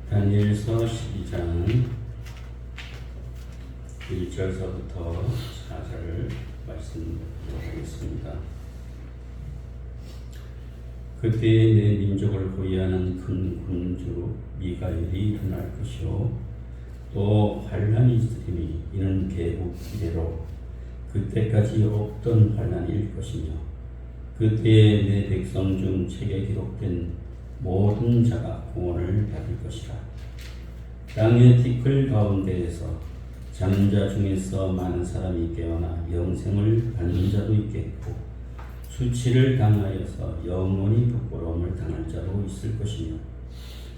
다니엘서 12장 1절서부터 4절을 말씀드리도록 하겠습니다. 그때에 내 민족을 호위하는 큰 군주 미가엘이 일어날 것이요 또 환란이 있으리니 이는 개국 이래로 그때까지 없던 환란일 것이며 그때에 내 백성 중 책에 기록된 모든 자가 구원을 받을 것이라. 땅의 티끌 가운데에서 자는 자 중에서 많은 사람이 깨어나 영생을 받는 자도 있겠고 수치를 당하여서 영원히 부끄러움을 당할 자도 있을 것이며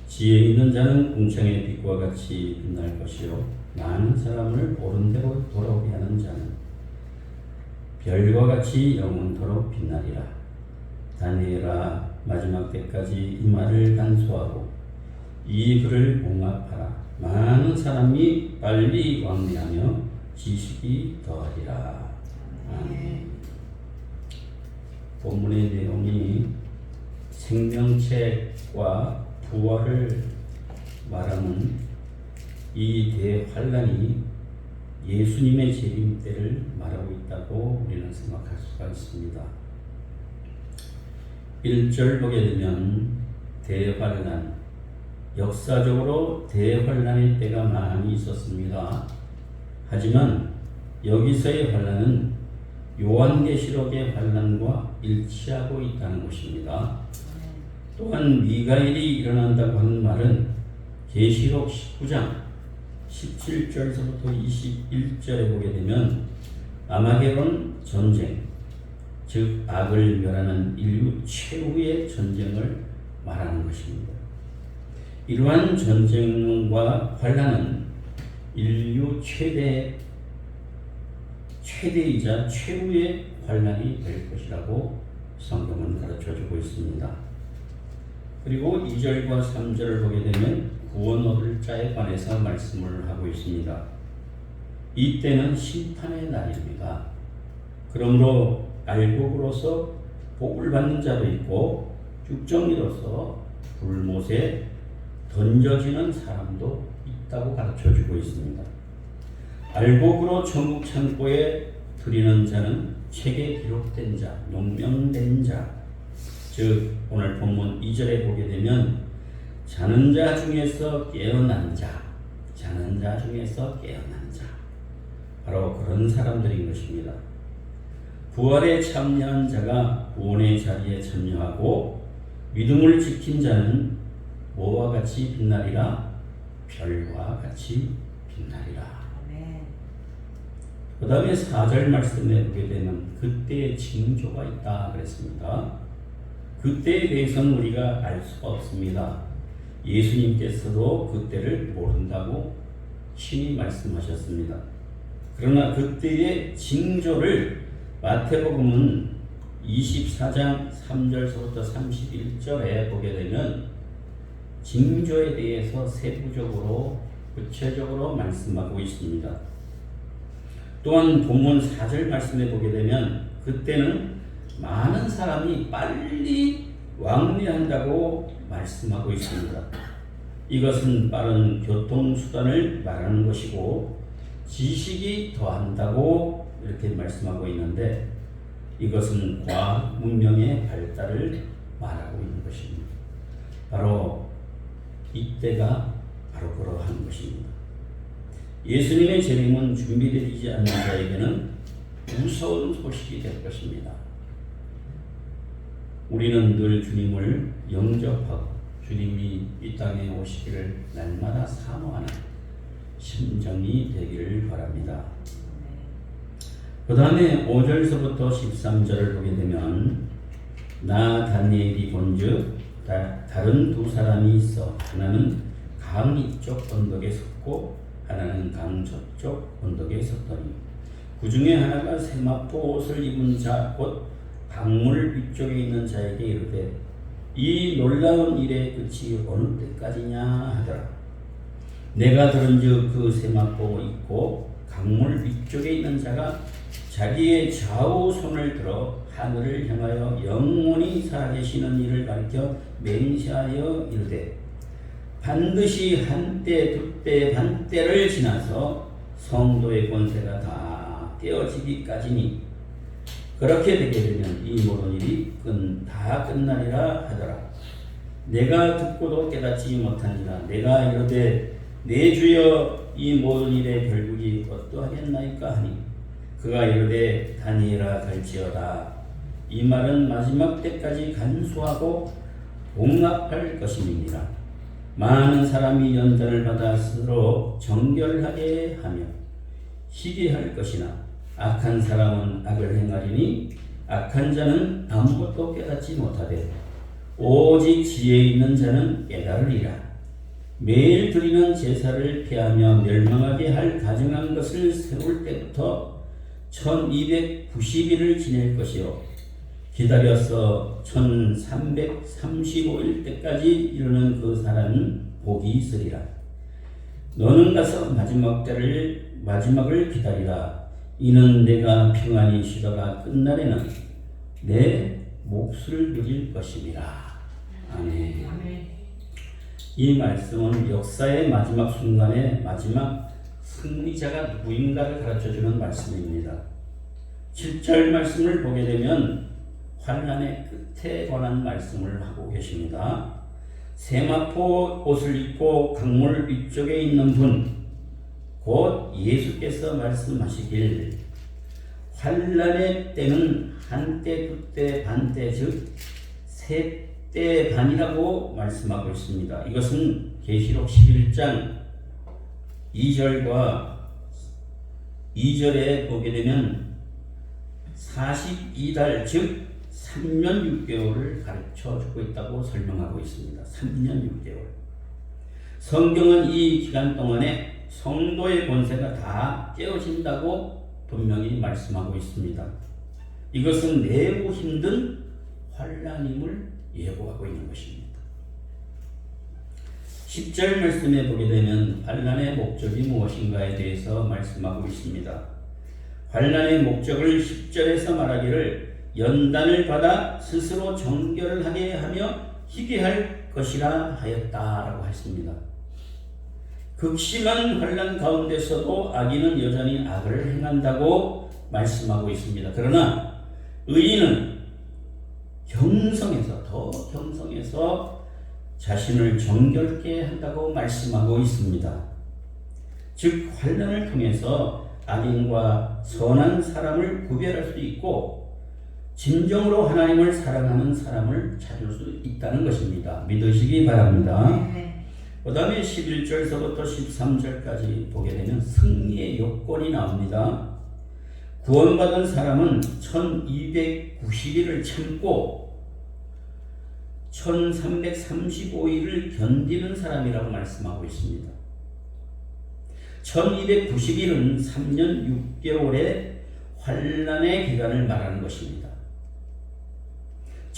지혜 있는 자는 궁창의 빛과 같이 빛날 것이요 많은 사람을 옳은 대로 돌아오게 하는 자는 별과 같이 영원토록 빛나리라. 다니엘아, 마지막 때까지 이 말을 간수하고 이 글을 봉합하라. 많은 사람이 빨리 왕래하며 지식이 더하리라. 아멘. 본문의 내용이 생명책과 부활을 말하는 이 대환란이 예수님의 재림 때를 말하고 있다고 우리는 생각할 수가 있습니다. 1절 보게 되면 대환란, 역사적으로 대환란의 때가 많이 있었습니다. 하지만 여기서의 환란은 요한계시록의 환란과 일치하고 있다는 것입니다. 또한 미가엘이 일어난다고 하는 말은 계시록 19장 17절에서부터 21절에 보게 되면 아마게돈 전쟁, 즉 악을 멸하는 인류 최후의 전쟁을 말하는 것입니다. 이러한 전쟁과 환란은 인류 최대이자 최후의 환란이 될 것이라고 성경은 가르쳐주고 있습니다. 그리고 2절과 3절을 보게 되면 구원 얻을 자에 관해서 말씀을 하고 있습니다. 이때는 심판의 날입니다. 그러므로 알곡으로서 복을 받는 자도 있고 죽정이로서 불못에 던져지는 사람도 있다고 가르쳐주고 있습니다. 알곡으로 천국 창고에 들이는 자는 책에 기록된 자, 용명된 자, 즉 오늘 본문 2절에 보게 되면 자는 자 중에서 깨어난 자, 자는 자 중에서 깨어난 자, 바로 그런 사람들인 것입니다. 부활에 참여한 자가 구원의 자리에 참여하고 믿음을 지킨 자는 뭐와 같이 빛나리라? 별과 같이 빛나리라. 그 다음에 4절 말씀에 보게 되면 그때의 징조가 있다 그랬습니다. 그때에 대해서는 우리가 알 수가 없습니다. 예수님께서도 그때를 모른다고 친히 말씀하셨습니다. 그러나 그때의 징조를 마태복음은 24장 3절서부터 31절에 보게 되면 징조에 대해서 세부적으로 구체적으로 말씀하고 있습니다. 또한 본문 4절 말씀에 보게 되면 그때는 많은 사람이 빨리 왕래한다고 말씀하고 있습니다. 이것은 빠른 교통수단을 말하는 것이고 지식이 더한다고 이렇게 말씀하고 있는데 이것은 과학 문명의 발달을 말하고 있는 것입니다. 바로 이때가 바로 그러한 것입니다. 예수님의 재림은 준비되지 않는 자에게는 무서운 소식이 될 것입니다. 우리는 늘 주님을 영접하고 주님이 이 땅에 오시기를 날마다 사모하는 심정이 되기를 바랍니다. 그 다음에 5절서부터 13절을 보게 되면 나 다니엘이 본즉 다른 두 사람이 있어 하나는 강 이쪽 언덕에 섰고 하나는 강 저쪽 언덕에 섰더니 그 중에 하나가 세마포 옷을 입은 자 곧 강물 위쪽에 있는 자에게 이르되 이 놀라운 일의 끝이 어느 때까지냐 하더라. 내가 들은즉 그 세마포 입고 강물 위쪽에 있는 자가 자기의 좌우 손을 들어 하늘을 향하여 영원히 살아계시는 이를 가리켜 맹세하여 이르되 반드시 한때 두때 반때를 지나서 성도의 권세가 다 깨어지기까지니 그렇게 되게 되면 이 모든 일이 다 끝나리라 하더라. 내가 듣고도 깨닫지 못하니라. 내가 이르되 내 주여 이 모든 일의 결국이 어떠하겠나이까 하니 그가 이르되 다니엘아 갈지어다. 이 말은 마지막 때까지 간수하고 봉합할 것임이니라. 많은 사람이 연단을 받아 스스로 정결하게 하며 희귀할 것이나 악한 사람은 악을 행하리니 악한 자는 아무것도 깨닫지 못하되 오직 지혜 있는 자는 깨달으리라. 매일 드리는 제사를 피하며 멸망하게 할 가증한 것을 세울 때부터 1290일을 지낼 것이요 기다려서 1335일 때까지 이르는 그 사람은 복이 있으리라. 너는 가서 마지막을 기다리라. 이는 내가 평안히 쉬다가 끝날에는 내 몫을 누릴 것임이라. 아멘. 이 말씀은 역사의 마지막 순간에 마지막 승리자가 누구인가를 가르쳐주는 말씀입니다. 7절 말씀을 보게 되면 환난의 끝에 관한 말씀을 하고 계십니다. 세마포 옷을 입고 강물 위쪽에 있는 분, 곧 예수께서 말씀하시길 환난의 때는 한때, 두때, 반때, 즉 세때 반이라고 말씀하고 있습니다. 이것은 계시록 11장 2절과 2절에 보게 되면 42달, 즉 3년 6개월을 가르쳐주고 있다고 설명하고 있습니다. 3년 6개월. 성경은 이 기간 동안에 성도의 권세가 다 깨어진다고 분명히 말씀하고 있습니다. 이것은 매우 힘든 환난임을 예고하고 있는 것입니다. 10절 말씀에 보게 되면 환난의 목적이 무엇인가에 대해서 말씀하고 있습니다. 환난의 목적을 10절에서 말하기를 연단을 받아 스스로 정결을 하게 하며 희귀할 것이라 하였다라고 했습니다. 극심한 환난 가운데서도 악인은 여전히 악을 행한다고 말씀하고 있습니다. 그러나 의인은 더 경성해서 자신을 정결케 한다고 말씀하고 있습니다. 즉 환난을 통해서 악인과 선한 사람을 구별할 수 있고 진정으로 하나님을 사랑하는 사람을 찾을 수 있다는 것입니다. 믿으시기 바랍니다. 그 다음에 11절서부터 13절까지 보게 되면 승리의 요건이 나옵니다. 구원받은 사람은 1290일을 참고 1335일을 견디는 사람이라고 말씀하고 있습니다. 1290일은 3년 6개월의 환난의 기간을 말하는 것입니다.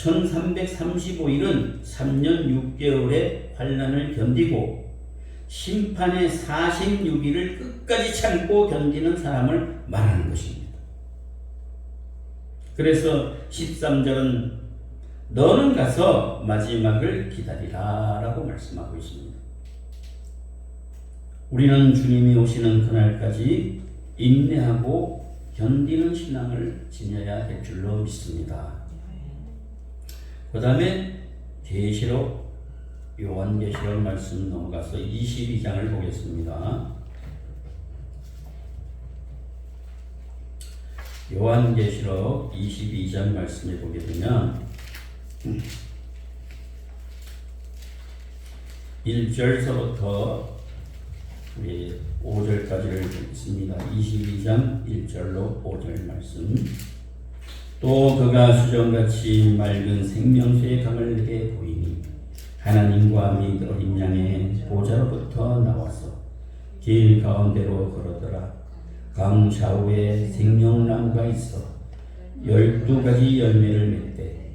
1335일은 3년 6개월의 환난을 견디고 심판의 46일을 끝까지 참고 견디는 사람을 말하는 것입니다. 그래서 13절은 너는 가서 마지막을 기다리라 라고 말씀하고 있습니다. 우리는 주님이 오시는 그날까지 인내하고 견디는 신앙을 지녀야 될 줄로 믿습니다. 그 다음에 계시록 요한계시록 말씀 넘어가서 22장을 보겠습니다. 요한계시록 22장 말씀을 보게 되면 1절서부터 5절까지를 읽습니다. 22장 1절로 5절 말씀. 또 그가 수정같이 맑은 생명수의 강을 내게 보이니 하나님과 및 어린 양의 보좌로부터 나와서 길 가운데로 걸어더라. 강 좌우에 생명나무가 있어 12가지 열매를 맺되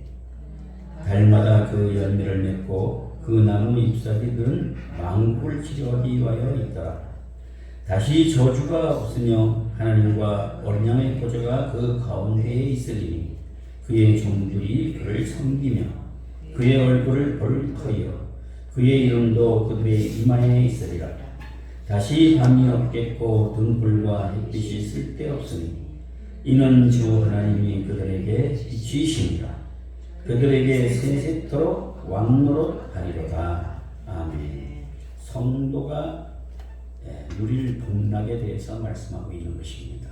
달마다 그 열매를 맺고 그 나무 잎사귀들은 망국을 치료하기 위하여 있더라. 다시 저주가 없으며 하나님과 어린 양의 보좌가 그 가운데에 있으리니 그의 종들이 그를 섬기며 그의 얼굴을 볼 터이요 그의 이름도 그들의 이마에 있으리라. 다시 밤이 없겠고 등불과 햇빛이 쓸데없으니 이는 주 하나님이 그들에게 빛이시니라. 그들에게 세세토록 왕노릇하리로다. 아멘. 성도가 누릴 복락에 대해서 말씀하고 있는 것입니다.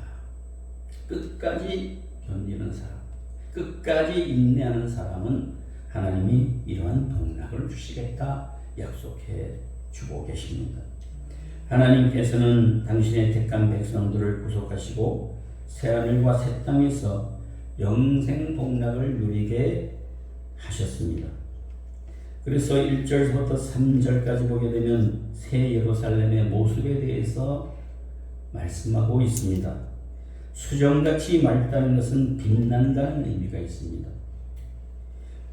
끝까지 견디는 사람, 끝까지 인내하는 사람은 하나님이 이러한 복락을 주시겠다 약속해 주고 계십니다. 하나님께서는 당신의 택한 백성들을 구속하시고 새하늘과 새 땅에서 영생 복락을 누리게 하셨습니다. 그래서 1절부터 3절까지 보게 되면 새 예루살렘의 모습에 대해서 말씀하고 있습니다. 수정같이 맑다는 것은 빛난다는 의미가 있습니다.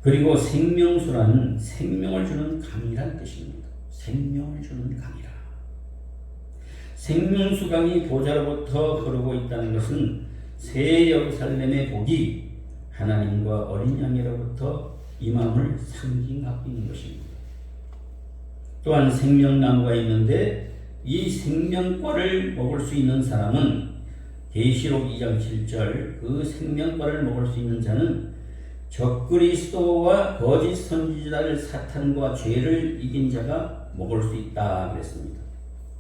그리고 생명수라는 생명을 주는 강이란 뜻입니다. 생명을 주는 강이라. 생명수강이 보좌로부터 흐르고 있다는 것은 새 예루살렘의 복이 하나님과 어린 양으로부터 임함을 상징하고 있는 것입니다. 또한 생명나무가 있는데 이 생명과를 먹을 수 있는 사람은 계시록 2장 7절 그 생명과를 먹을 수 있는 자는 적그리스도와 거짓 선지자를 사탄과 죄를 이긴 자가 먹을 수 있다 그랬습니다.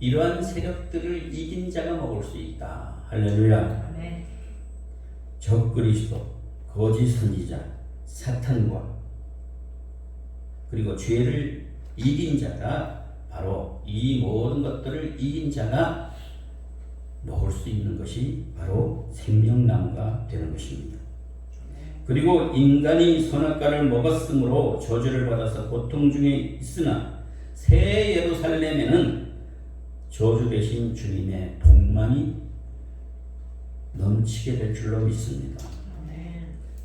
이러한 세력들을 이긴 자가 먹을 수 있다. 할렐루야. 네. 적그리스도, 거짓 선지자, 사탄과 그리고 죄를 이긴 자가 바로 이 모든 것들을 이긴 자가 먹을 수 있는 것이 바로 생명나무가 되는 것입니다. 그리고 인간이 선악과를 먹었으므로 저주를 받아서 고통 중에 있으나 새 예루살렘에는 저주 대신 주님의 복만이 넘치게 될 줄로 믿습니다.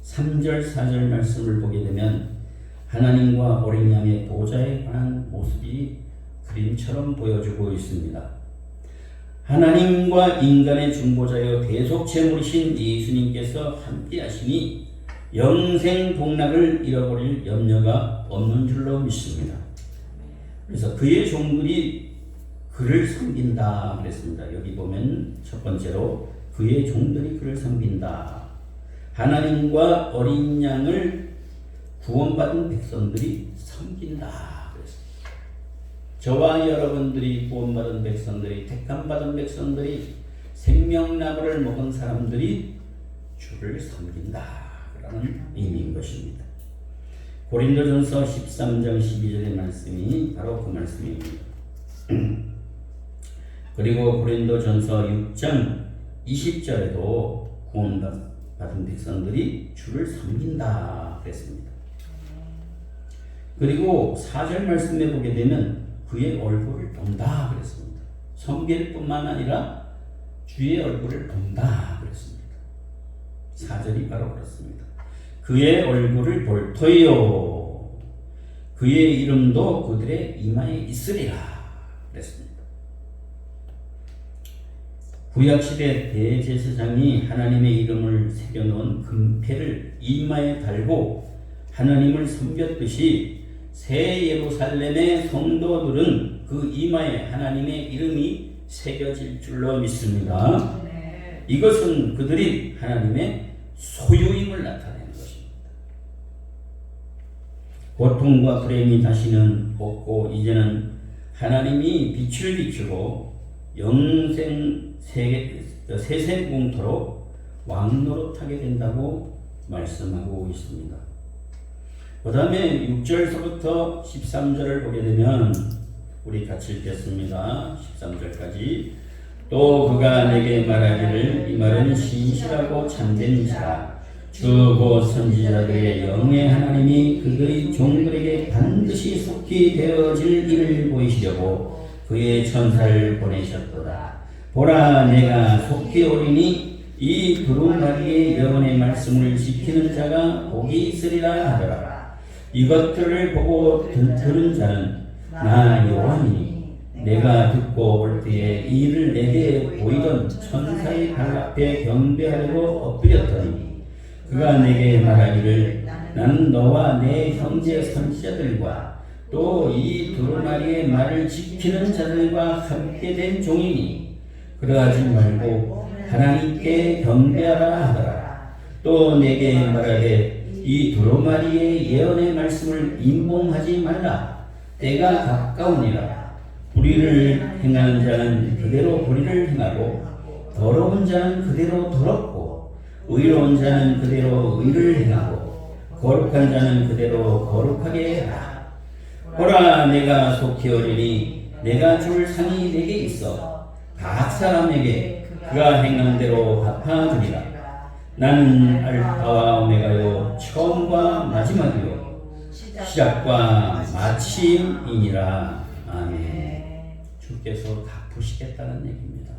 3절 4절 말씀을 보게 되면 하나님과 어린 양의 보좌에 관한 모습이 그림처럼 보여주고 있습니다. 하나님과 인간의 중보자여 대속제물이신 예수님께서 함께 하시니 영생 복락을 잃어버릴 염려가 없는 줄로 믿습니다. 그래서 그의 종들이 그를 섬긴다 그랬습니다. 여기 보면 첫 번째로 그의 종들이 그를 섬긴다. 하나님과 어린 양을 구원받은 백성들이 섬긴다 그랬습니다. 저와 여러분들이 구원받은 백성들이 택함받은 백성들이 생명나무를 먹은 사람들이 주를 섬긴다 라는 의미인 것입니다. 고린도전서 13장 12절의 말씀이 바로 그 말씀입니다. 그리고 고린도전서 6장 20절에도 구원받은 백성들이 주를 섬긴다 그랬습니다. 그리고 4절 말씀에 보게 되면 그의 얼굴을 본다 그랬습니다. 섬길 뿐만 아니라 주의 얼굴을 본다 그랬습니다. 4절이 바로 그렇습니다. 그의 얼굴을 볼 터이요 그의 이름도 그들의 이마에 있으리라 그랬습니다. 구약시대 대제사장이 하나님의 이름을 새겨놓은 금패를 이마에 달고 하나님을 섬겼듯이 새 예루살렘의 성도들은 그 이마에 하나님의 이름이 새겨질 줄로 믿습니다. 네. 이것은 그들이 하나님의 소유임을 나타내는 것입니다. 고통과 불행이 다시는 없고 이제는 하나님이 빛을 비추고 영생 세세공토로 왕노릇하게 된다고 말씀하고 있습니다. 그 다음에 6절서부터 13절을 보게 되면 우리 같이 읽겠습니다. 13절까지. 또 그가 내게 말하기를 이 말은 신실하고 참된 자라 주 곧 선지자들의 영의 하나님이 그들의 종들에게 반드시 속히 되어질 일을 보이시려고 그의 천사를 보내셨도다. 보라 내가 속히 오리니 이 두루마리의 영원의 말씀을 지키는 자가 복이 있으리라 하더라. 이것들을 보고 들은 자는 나 여호와니 내가 듣고 올 때에 이 일을 내게 보이던 천사의 발 앞에 경배하려고 엎드렸더니 그가 내게 말하기를 나는 너와 내 형제 선지자들과 또 이 두루마리의 말을 지키는 자들과 함께 된 종이니 그러하지 말고 하나님께 경배하라 하더라. 또 내게 말하되 이 두루마리의 예언의 말씀을 임봉하지 말라. 때가 가까우니라. 불의를 행하는 자는 그대로 불의를 행하고 더러운 자는 그대로 더럽고 의로운 자는 그대로 의를 행하고 거룩한 자는 그대로 거룩하게 하라. 보라, 내가 속히 오리니 내가 줄 상이 내게 있어 각 사람에게 그가 행한 대로 갚아주리라. 나는 알파와 오메가요 처음과 마지막이요 시작과 마침이니라. 아멘. 주께서 갚으시겠다는 얘기입니다.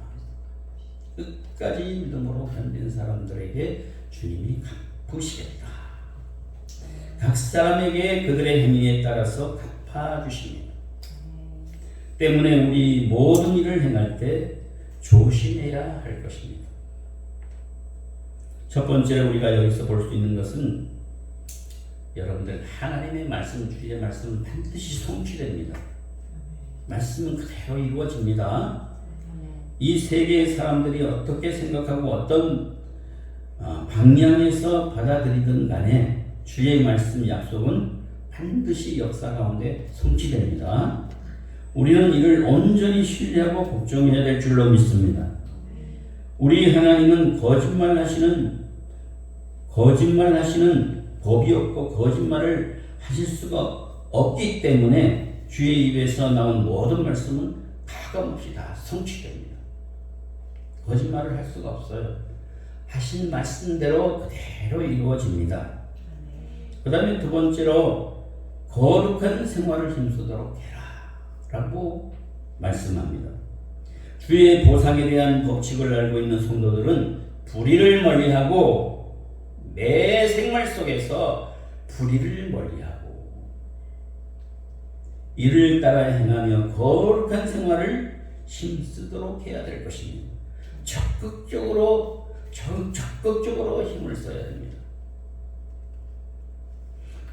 끝까지 믿음으로 견딘 사람들에게 주님이 갚으시겠다. 각 사람에게 그들의 행위에 따라서 갚아주십니다. 때문에 우리 모든 일을 행할 때 조심해야 할 것입니다. 첫 번째로 우리가 여기서 볼 수 있는 것은 여러분들 하나님의 말씀, 주의 말씀은 반드시 성취됩니다. 말씀은 그대로 이루어집니다. 이 세계의 사람들이 어떻게 생각하고 어떤 방향에서 받아들이든 간에 주의 말씀 약속은 반드시 역사 가운데 성취됩니다. 우리는 이를 온전히 신뢰하고 복종해야 될 줄로 믿습니다. 우리 하나님은 거짓말하시는 법이 없고 거짓말을 하실 수가 없기 때문에 주의 입에서 나온 모든 말씀은 가감없이 다 성취됩니다. 거짓말을 할 수가 없어요. 하신 말씀대로 그대로 이루어집니다. 그 다음에 두 번째로 거룩한 생활을 힘쓰도록 해라 라고 말씀합니다. 주의 보상에 대한 법칙을 알고 있는 성도들은 불의를 멀리하고 매 생활 속에서 불의를 멀리하고 이를 따라 행하며 거룩한 생활을 힘쓰도록 해야 될 것입니다. 적극적으로 힘을 써야 됩니다.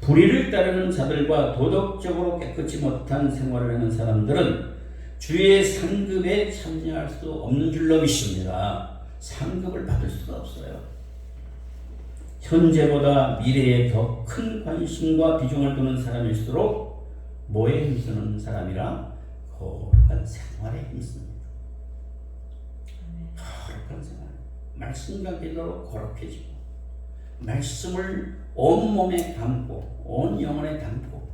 불의를 따르는 자들과 도덕적으로 깨끗이 못한 생활을 하는 사람들은 주의 상급에 참여할 수 없는 줄로 믿습니다. 상급을 받을 수가 없어요. 현재보다 미래에 더 큰 관심과 비중을 두는 사람일수록 뭐에 힘쓰는 사람이라? 거룩한 생활에 힘씁니다. 거룩한 생활. 말씀과 기도로 거룩해지고 말씀을 온몸에 담고 온 영혼에 담고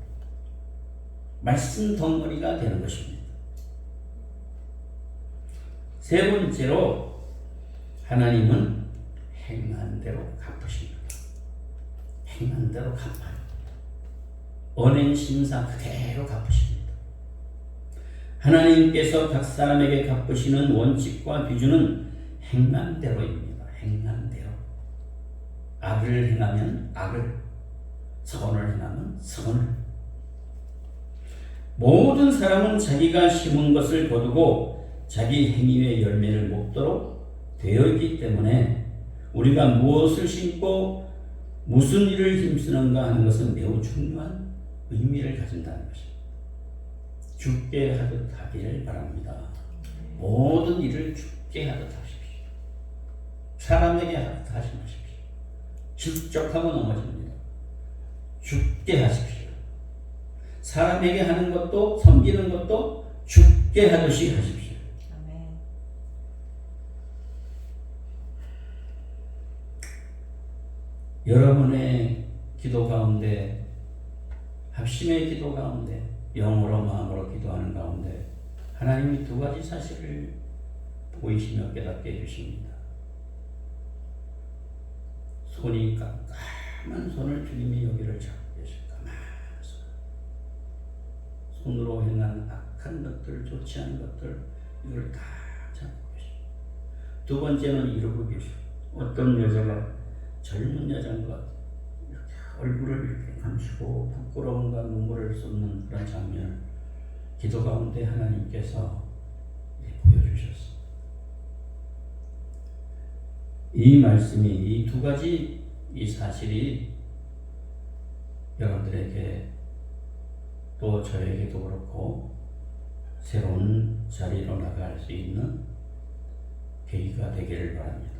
말씀 덩어리가 되는 것입니다. 세 번째로 하나님은 행한 대로 갚으십니다. 행한 대로 갚아요. 언행심사 그대로 갚으십니다. 하나님께서 각 사람에게 갚으시는 원칙과 기준은 행한 대로입니다. 행한 대로. 악을 행하면 악을, 선을 행하면 선을. 모든 사람은 자기가 심은 것을 거두고 자기 행위의 열매를 먹도록 되어 있기 때문에 우리가 무엇을 심고 무슨 일을 힘쓰는가 하는 것은 매우 중요한 의미를 가진다는 것입니다. 죽게 하듯 하기를 바랍니다. 모든 일을 죽게 하듯 하십시오. 사람에게 하듯 하지 마십시오. 실족하고 넘어집니다. 죽게 하십시오. 사람에게 하는 것도 섬기는 것도 죽게 하듯이 하십시오. 아멘. 여러분의 기도 가운데, 합심의 기도 가운데, 영으로 마음으로 기도하는 가운데 하나님이 두 가지 사실을 보이시며 깨닫게 해주십니다. 손이 깜깜한 손을 주님이 여기를 잡고 계실 까만 손. 손으로 행한 악한 것들, 좋지 않은 것들, 이걸 다 잡고 계십니다. 두 번째는 이러고 계십니다. 어떤 여자가, 젊은 여자가 이렇게 얼굴을 이렇게 감추고 부끄러움과 눈물을 쏟는 그런 장면을 기도 가운데 하나님께서 보여주셨습니다. 이 말씀이, 이 두 가지 이 사실이 여러분들에게 또 저에게도 그렇고 새로운 자리로 나갈 수 있는 계기가 되기를 바랍니다.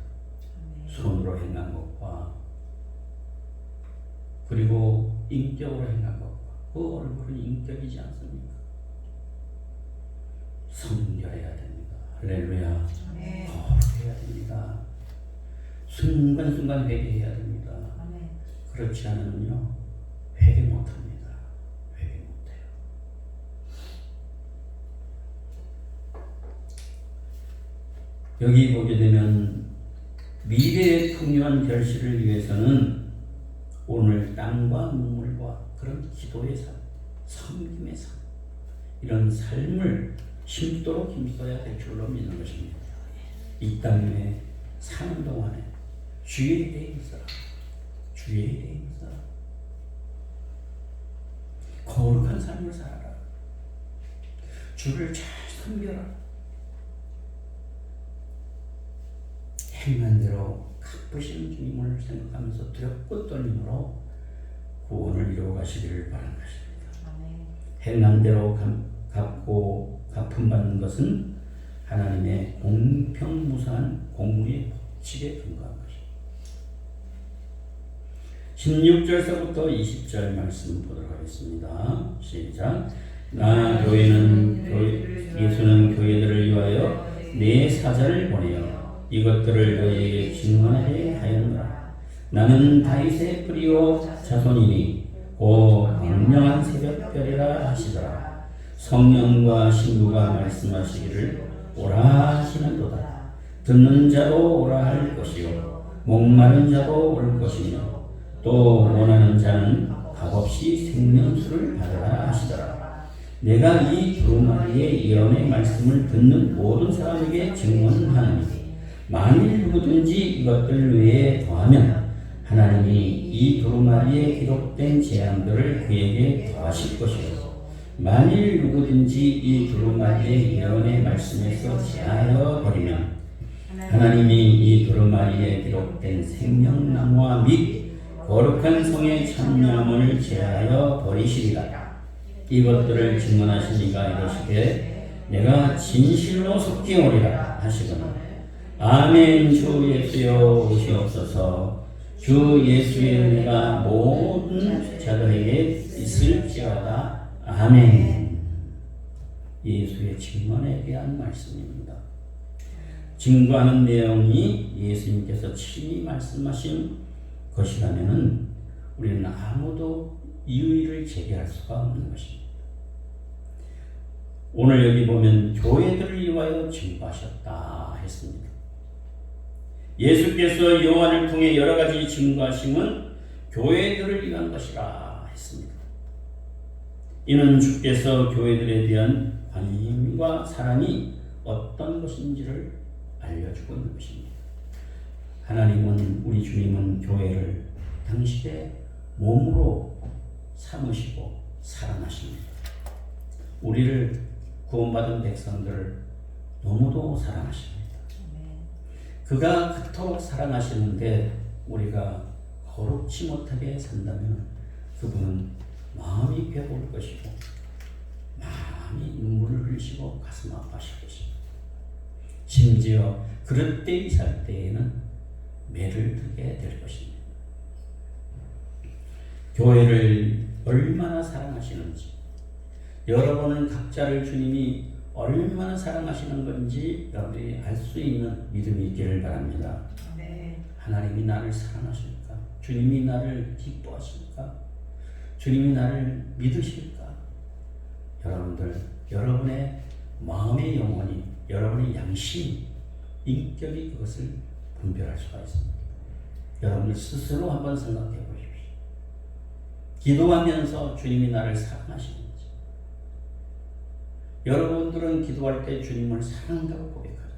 손으로 행한 것과 그리고 인격으로 행한 것과 그 얼굴은 인격이지 않습니까? 성결해야 됩니다. 할렐루야. 거룩해야 됩니다. 순간순간 회개해야 됩니다. 그렇지 않으면요 회개 못합니다. 회개 못해요. 여기 보게 되면 미래의 풍요한 결실을 위해서는 오늘 땀과 눈물과 그런 기도의 삶, 섬김의 삶, 이런 삶을 힘도록 힘써야 될 줄로 믿는 것입니다. 이 땅에 사는 동안에 주의 대에 있어라. 주의 대에 있어라. 거룩한 삶을 살아라. 주를 잘 섬겨라. 행한 대로 갚으시는 주님을 생각하면서 두렵고 떨림으로 구원을 이루어 가시기를 바라는 것입니다. 행한 대로 갚고 갚음받는 것은 하나님의 공평무사한 공의의 법칙에 근거한 것입니다. 16절서부터 20절 말씀 보도록 하겠습니다. 시작. 예수는 교회들을 위하여 네 사자를 보내어 이것들을 너희에게 증언하게 하였노라. 나는 다윗의 뿌리요 자손이니 곧 광명한 새벽별이라 하시더라. 성령과 신부가 말씀하시기를 오라 하시는도다. 듣는 자도 오라 할 것이요 목마른 자도 올 것이며 또 원하는 자는 값없이 생명수를 받으라 하시더라. 내가 이 두루마리의 예언의 말씀을 듣는 모든 사람에게 증언하노니 만일 누구든지 이것들 외에 더하면 하나님이 이 두루마리에 기록된 재앙들을 그에게 더하실 것이요 만일 누구든지 이 두루마리의 예언의 말씀에서 제하여 버리면 하나님이 이 두루마리에 기록된 생명나무와 및 거룩한 성의 참여함을 제하여 버리시리라. 이것들을 증언하신 이가 이르시되 내가 진실로 속히 오리라 하시거늘 아멘. 주 예수여 오시옵소서. 주 예수의 은혜가 모든 자들에게 있을지어다. 아멘. 예수의 증언에 대한 말씀입니다. 증거하는 내용이 예수님께서 친히 말씀하신 것이라면 우리는 아무도 이의를 제기할 수가 없는 것입니다. 오늘 여기 보면 교회들을 위하여 증거하셨다 했습니다. 예수께서 요한을 통해 여러 가지 증거하심은 교회들을 위한 것이라 했습니다. 이는 주께서 교회들에 대한 관심과 사랑이 어떤 것인지를 알려주고 있는 것입니다. 하나님은 우리 주님은 교회를 당신의 몸으로 삼으시고 사랑하십니다. 우리를 구원받은 백성들을 너무도 사랑하십니다. 그가 그토록 사랑하시는데 우리가 거룩지 못하게 산다면 그분은 마음이 배고플 것이고 마음이 눈물을 흘리시고 가슴 아파하실 것입니다. 심지어 그럴 때 살 때에는 매를 들게 될 것입니다. 교회를 얼마나 사랑하시는지 여러분은 각자를 주님이 얼마나 사랑하시는 건지 여러분이 알 수 있는 믿음이 있기를 바랍니다. 네. 하나님이 나를 사랑하십니까? 주님이 나를 기뻐하십니까? 주님이 나를 믿으실까? 여러분들, 여러분의 마음의 영혼이, 여러분의 양심이, 인격이 그것을 분별할 수가 있습니다. 여러분들 스스로 한번 생각해 보십시오. 기도하면서 주님이 나를 사랑하시는지, 여러분들은 기도할 때 주님을 사랑한다고 고백하잖아요.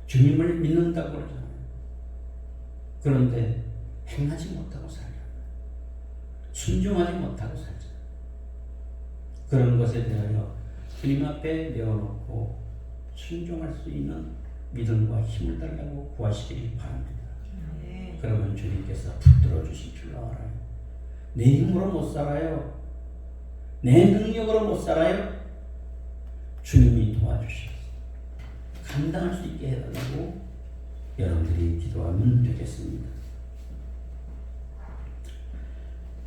주님을 믿는다고 그러잖아요. 그런데 행하지 못하고 살잖아요. 순종하지 못하고 살잖아요. 그런 것에 대하여 주님 앞에 내어놓고 순종할 수 있는 믿음과 힘을 달라고 구하시기 바랍니다. 네. 그러면 주님께서 붙들어 주실 줄 알아요. 내 힘으로 못 살아요. 내 능력으로 못 살아요. 주님이 도와주셔서 감당할 수 있게 해달라고 여러분들이 기도하면 되겠습니다.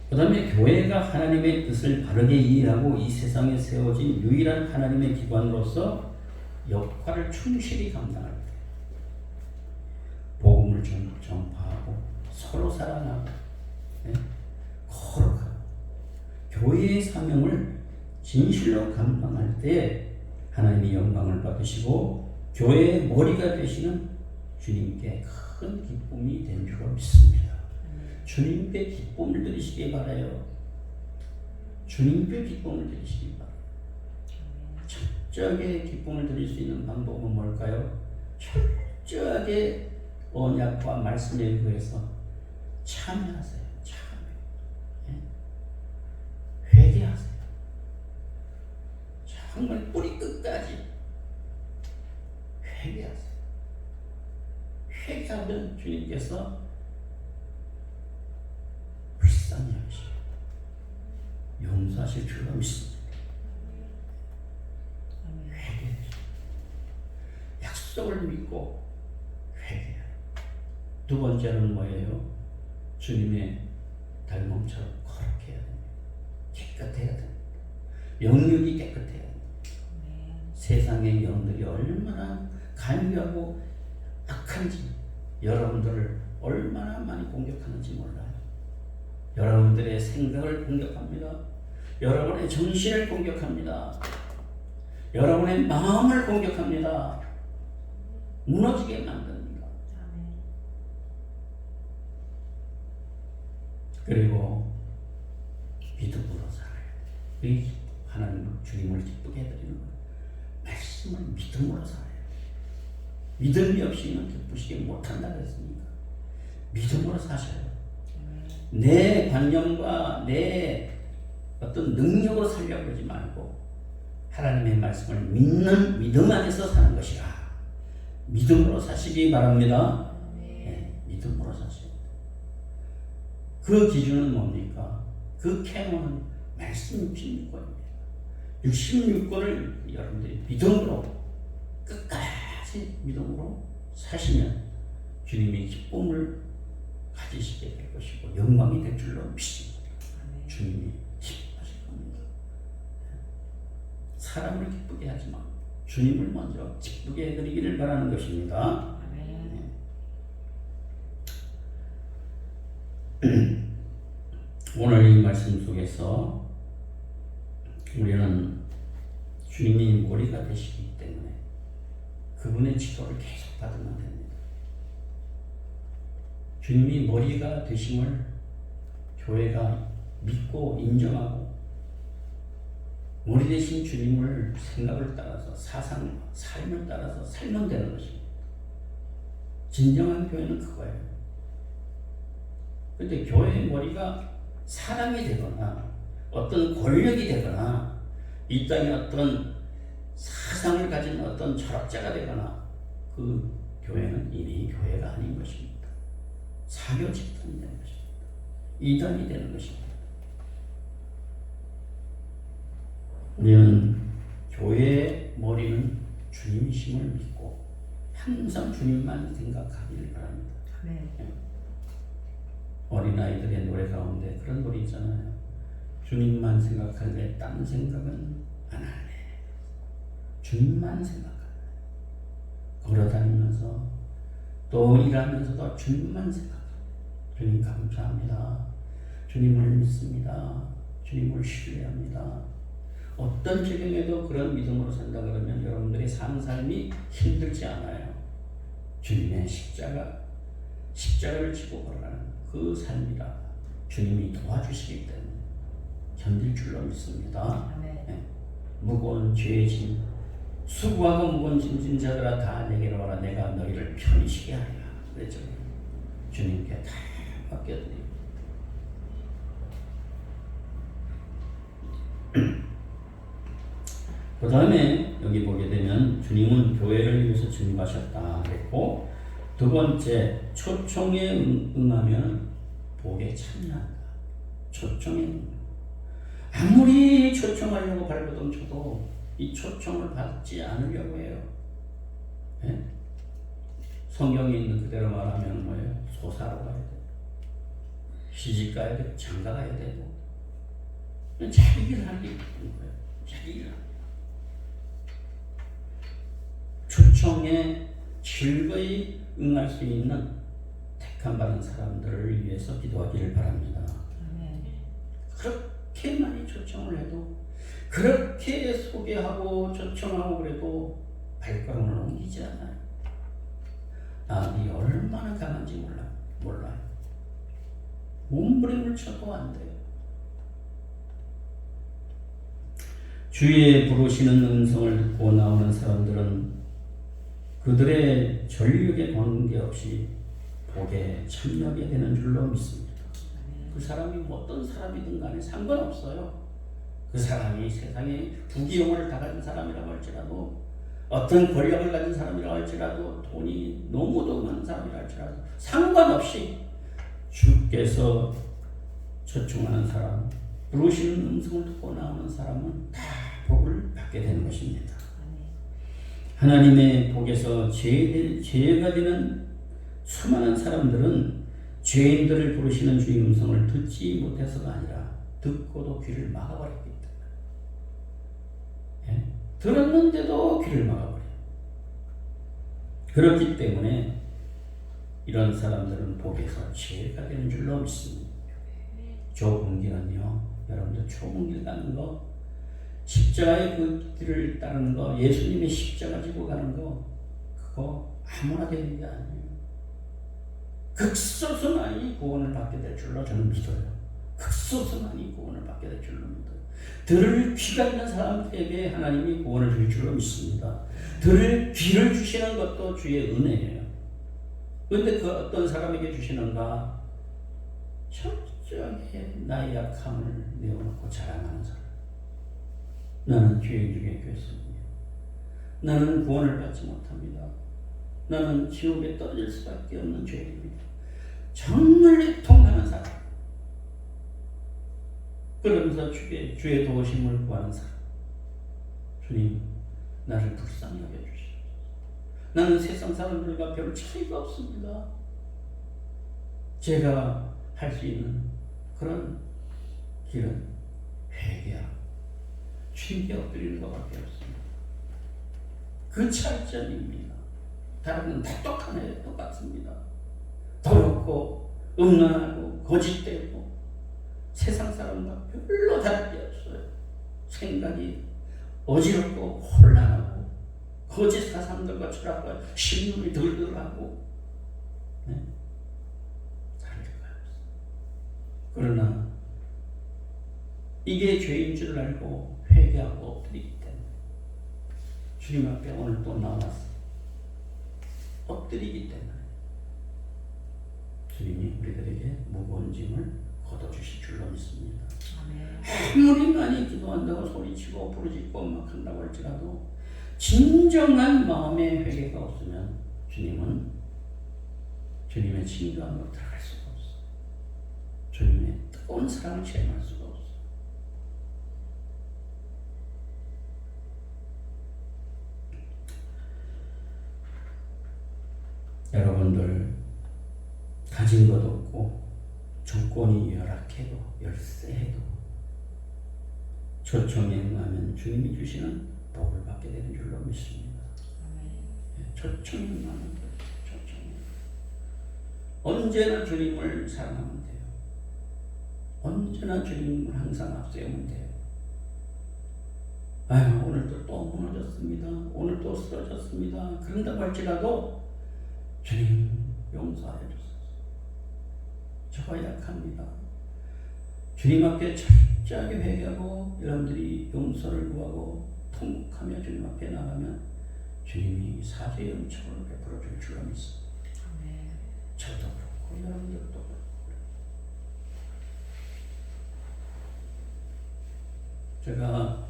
그 다음에 교회가 하나님의 뜻을 바르게 이해하고 이 세상에 세워진 유일한 하나님의 기관으로서 역할을 충실히 감당할 때 복음을 전파하고 서로 사랑하고 거룩하고 교회의 사명을 진실로 감당할 때 하나님이 영광을 받으시고 교회의 머리가 되시는 주님께 큰 기쁨이 된 줄로 믿습니다. 주님께 기쁨을 드리시기 바라요. 주님께 기쁨을 드리시기 바라요. 철저하게 기쁨을 드릴 수 있는 방법은 뭘까요? 철저하게 언약과 말씀에 의해서 참여하세요. 회개하세요. 정말 뿌리 끝까지 회개하세요. 회개하면 주님께서 불쌍히 하시고 용서하실 줄로 믿습니다. 회개하세요. 약속을 믿고 회개해요. 두 번째는 뭐예요? 주님의 닮음처럼 거룩해야 됩니다. 깨끗해야 됩니다. 영육이 깨끗해야 됩니다. 세상의 영들이 얼마나 간교하고 악한지 여러분들을 얼마나 많이 공격하는지 몰라요. 여러분들의 생각을 공격합니다. 여러분의 정신을 공격합니다. 여러분의 마음을 공격합니다. 무너지게 만듭니다. 그리고 믿음으로 살아요. 이 하나님을 주님을 기쁘게 해드리는 거예요. 말씀을 믿음으로 살아요. 믿음이 없이는 기쁘시게 못한다고 했습니다. 믿음으로 사셔요. 내 관념과 내 어떤 능력으로 살려고 그러지 말고 하나님의 말씀을 믿는 믿음 안에서 사는 것이라. 믿음으로 사시기 바랍니다. 네, 믿음으로 사셔야 돼요. 그 기준은 뭡니까? 그 캐논은 말씀 66권입니다. 66권을 여러분들이 믿음으로 끝까지 믿음으로 사시면 주님이 기쁨을 가지시게 될 것이고 영광이 될 줄로 믿습니다. 주님이 기뻐하실 겁니다. 사람을 기쁘게 하지만 주님을 먼저 기쁘게 해드리기를 바라는 것입니다. 오늘 이 말씀 속에서 우리는 주님이 머리가 되시기 때문에 그분의 지도를 계속 받으면 됩니다. 주님이 머리가 되심을 교회가 믿고 인정하고 머리 되신 주님을 생각을 따라서 사상, 삶을 따라서 살면 되는 것입니다. 진정한 교회는 그거예요. 그런데 교회의 머리가 사람이 되거나 어떤 권력이 되거나 이 땅에 어떤 사상을 가진 어떤 철학자가 되거나 그 교회는 이미 교회가 아닌 것입니다. 사교 집단이 되는 것입니다. 이단이 되는 것입니다. 우리는 교회의 머리는 주님이심을 믿고 항상 주님만 생각하기를 바랍니다. 어린아이들의 노래 가운데 그런 노래 있잖아요. 주님만 생각할래 딴 생각은 안 할래. 주님만 생각할래. 걸어다니면서 또 일하면서도 주님만 생각할래. 주님 감사합니다. 주님을 믿습니다. 주님을 신뢰합니다. 어떤 지경에도 그런 믿음으로 산다 그러면 여러분들의 삶이 힘들지 않아요. 주님의 십자가를 지고 걸어가는 그 삶이라 주님이 도와주시기 때문에 견딜 줄로 믿습니다. 네. 무거운 죄의 짐 수고하고 무거운 짐진 자들아 다 내게로 와라. 내가 너희를 편히 쉬게 하리라. 그랬죠. 주님께 다 맡겨드립니다. 그 다음에 여기 보게 되면 주님은 교회를 위해서 증거하셨다 그랬고, 두 번째 초청에 응하면 복에 참여한다. 초청에 응하면 아무리 초청하려고 발버둥 쳐도 이 초청을 받지 않으려고 해요. 예? 성경에 있는 그대로 말하면 뭐예요? 소사로 가야 돼. 시집 가야 돼. 장가 가야 되고. 자기 일 하는 게 있는 거예요. 자기 일 하는 초청에 즐거이 응할 수 있는 택함 받은 사람들을 위해서 기도하기를 바랍니다. 그렇게 많이 초청을 해도, 그렇게 소개하고 초청하고 그래도 발걸음을 옮기지 않아요. 네 얼마나 강한지 몰라요. 몸부림을 쳐도 안 돼요. 주의 부르시는 음성을 듣고 나오는 사람들은 그들의 전력에 관계없이 복에 참여하게 되는 줄로 믿습니다. 그 사람이 어떤 사람이든 간에 상관없어요. 그 사람이 세상에 부귀영화를 다 가진 사람이라고 할지라도, 어떤 권력을 가진 사람이라고 할지라도, 돈이 너무도 많은 사람이라고 할지라도 상관없이 주께서 초청하는 사람, 부르시는 음성을 듣고 나오는 사람은 다 복을 받게 되는 것입니다. 하나님의 복에서 죄가 되는 수많은 사람들은 죄인들을 부르시는 주의 음성을 듣지 못해서가 아니라 듣고도 귀를 막아버렸기 때문에, 들었는데도 귀를 막아버려요. 그렇기 때문에 이런 사람들은 복에서 죄가 되는 줄로 믿습니다. 좁은 길은요, 여러분들 좁은 길 가는 거, 십자가의 그 길을 따르는 거, 예수님의 십자가 지고 가는 거, 그거 아무나 되는 게 아니에요. 극소수만이 구원을 받게 될 줄로 저는 믿어요. 극소수만이 구원을 받게 될 줄로 믿어요. 들을 귀가 있는 사람에게 하나님이 구원을 줄 줄로 믿습니다. 들을 귀를 주시는 것도 주의 은혜예요. 그런데 그 어떤 사람에게 주시는가? 철저하게 나의 약함을 내어놓고 자랑하는 사람. 나는 죄인 중에 괴수입니다. 나는 구원을 받지 못합니다. 나는 지옥에 떨어질 수밖에 없는 죄인입니다. 정말 애통하는 사람. 그러면서 주의 도우심을 구하는 사람. 주님, 나를 불쌍히 여겨주시옵소서. 나는 세상 사람들과 별 차이가 없습니다. 제가 할 수 있는 그런 길은 회개하고 주님께 엎드리는 것밖에 없습니다. 그 차이점입니다. 다른 건 다 똑같습니다. 더럽고 음란하고 거짓되고 세상 사람과 별로 다를 게 없어요. 생각이 어지럽고 혼란하고 거짓 사상들과 철학과 신념이 들들하고, 다를 게 없어요. 그러나 이게 죄인 줄 알고 회개하고 엎드리기 때문에 주님 앞에 오늘 또 나와서 엎드리기 때문에 주님이 우리들에게 무거운 짐을 걷어주실 줄로 믿습니다. 아무리 많이 기도한다고 소리치고 부르짖고 막 한다고 할지라도 진정한 마음의 회개가 없으면 주님은 주님의 친교함으로 들어갈 수가 없어요. 주님의 뜨거운 사랑을 체험할 수가 없어요. 여러분들 가진 것 없고 조건이 열악해도 열세해도 초청에 응하면 주님이 주시는 복을 받게 되는 줄로 믿습니다. 초청에 응하는 거예요. 초청에. 언제나 주님을 사랑하면 돼요. 언제나 주님을 항상 앞세우면 돼요. 오늘도 또 무너졌습니다. 오늘 또 쓰러졌습니다. 그런다고 할지라도 주님 용서해 주소서. 저가 약합니다. 주님 앞에 철저하게 회개하고 여러분들이 용서를 구하고 통곡하며 주님 앞에 나가면 주님이 사죄의 은총을 베풀어 줄 줄로 믿습니다. 저도 그렇고 여러분들도 그렇고. 제가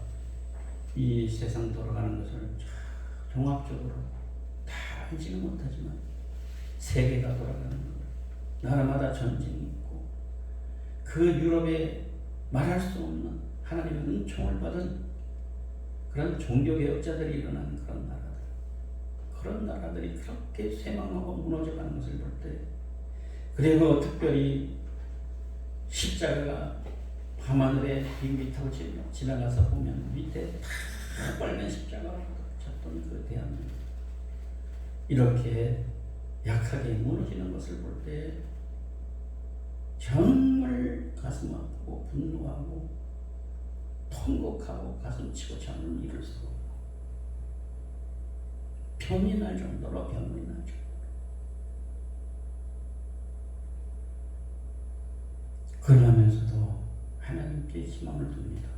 이 세상 돌아가는 것을 종합적으로 다 알지는 못하지만 세계가 돌아가는 것, 나라마다 전쟁이 있고 그 유럽에 말할 수 없는 하나님의 은총을 받은 그런 종교개혁자들이 일어난 그런 나라들이 그렇게 쇠망하고 무너져가는 것을 볼 때, 그리고 특별히 십자가가 밤하늘에 비행기 타고 지나가서 보면 밑에 다 빨간 십자가로 쳤던 그 대한민국, 이렇게 약하게 무너지는 것을 볼 때 정말 가슴 아프고 분노하고 통곡하고 가슴 치고 잠을 이룰 수가 없고 병이 날 정도로 병이 날 정도로. 그러면서도 하나님께 희망을 둡니다.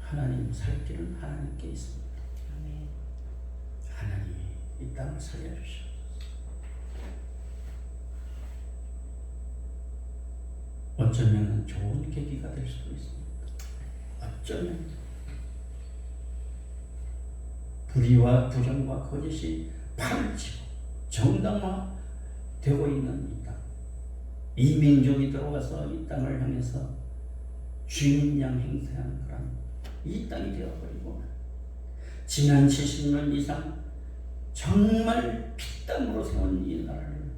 하나님 살 길은 하나님께 있습니다. 하나님이 이 땅을 살려주시옵소서. 어쩌면 좋은 계기가 될 수도 있습니다. 어쩌면 불의와 부정과 거짓이 팔을 치고 정당화되고 있는 이 땅, 이 민족이 들어와서 이 땅을 향해서 주인양 행세하는 그런 이 땅이 되어버리고, 지난 70년 이상 정말 피땀으로 세운 이 나라를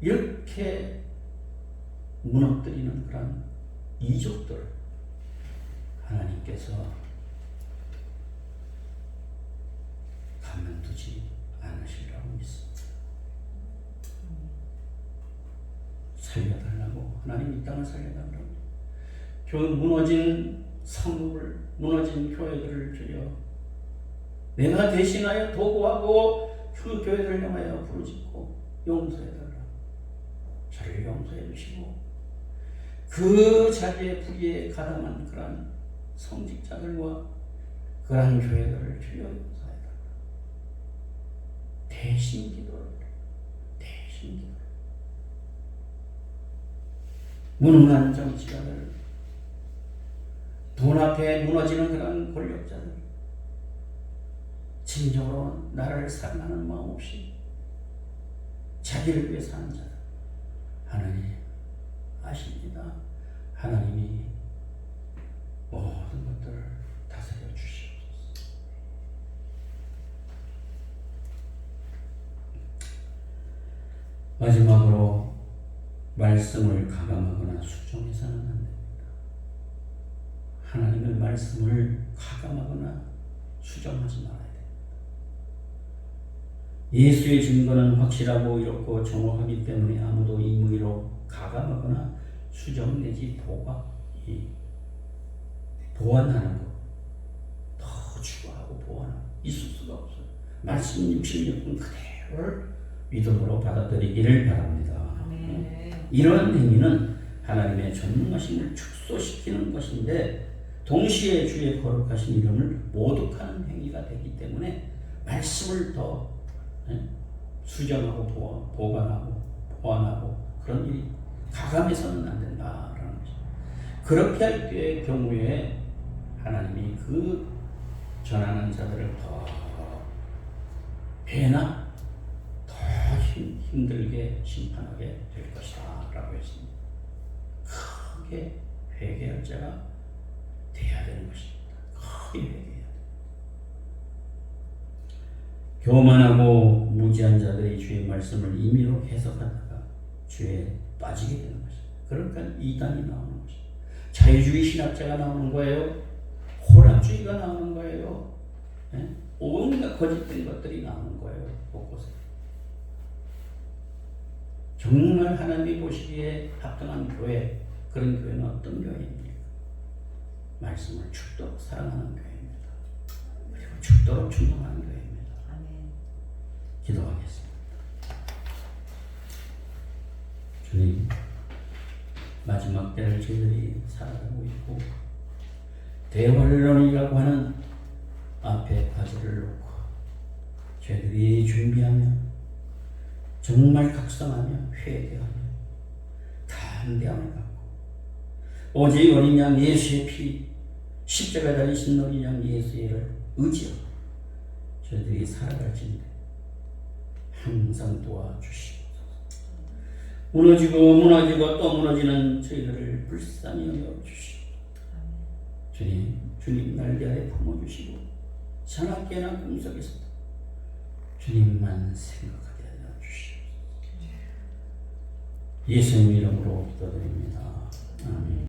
이렇게 무너뜨리는 그런 이족들, 하나님께서 가만두지 않으시리라고 믿습니다. 살려달라고, 하나님 이 땅을 살려달라고, 무너진 성읍을, 무너진 교회들을 주여 내가 대신하여 도구하고 그 교회를 향하여 부르짖고 용서해달라고, 저를 용서해 주시고 그 자리에 불의에 가담한 그러한 성직자들과 그러한 교회들을 주여 용서해달라고, 대신 기도를 무능한 정치가들, 돈 앞에 무너지는 그런 권력자들, 진정으로 나라를 사랑하는 마음 없이 자기를 위해 사는 자들, 하나님 아십니다. 하나님이 모든 것들을 다스려 주시옵소서. 마지막으로 말씀을 가감하거나 수정해서는 안 됩니다. 하나님의 말씀을 가감하거나 수정하지 말아야 됩니다. 예수의 증거는 확실하고 이롭고 정확하기 때문에 아무도 임의로 가감하거나 수정 내지 보완하는 것, 더 추가하고 보완하고 있을 수가 없어요. 말씀 66분 그대로를 믿음으로 받아들이기를 바랍니다. 이런 행위는 하나님의 전능하심을 축소시키는 것인데 동시에 주의 거룩하신 이름을 모독하는 행위가 되기 때문에 말씀을 더 수정하고 보완하고 그런 일이 가감해서는 안 된다라는 것입니다. 그렇게 할 경우에 하나님이 그 전하는 자들을 더 배나 더 힘들게 심판하게 될 것이다 라고 했습니다. 크게 회개할 자가 돼야 되는 것입니다. 크게 회개해야 됩니다. 교만하고 무지한 자들이 주의 말씀을 임의로 해석하다가 죄에 빠지게 되는 것입니다. 그러니까 이단이 나오는 것입니다. 자유주의 신학자가 나오는 거예요. 혼합주의가 나오는 거예요. 온갖 거짓된 것들이 나오는 거예요. 곳곳에. 정말 하나님이 보시기에 합당한 교회, 그런 교회는 어떤 교회입니까? 말씀을 죽도록 사랑하는 교회입니다. 그리고 죽도록 충성하는 교회입니다. 아멘. 기도하겠습니다. 주님, 마지막 때를 저희들이 살아가고 있고 대환란이라고 하는 앞에 과제를 놓고 저희들이 준비하며 정말 각성하며 회개하며 담대함을 갖고 오직 어린 양 예수의 피, 십자가 달리신 어린 양 예수를 의지하고 저희들이 살아갈진데 항상 도와주시옵소서. 무너지고 또 무너지는 저희들을 불쌍히 여겨주시옵소서. 주님 날개에 품어주시고 자나깨나 꿈속에서도 주님만 생각하게 하여 주시옵소서. 예수님 이름으로 기도드립니다. 아멘.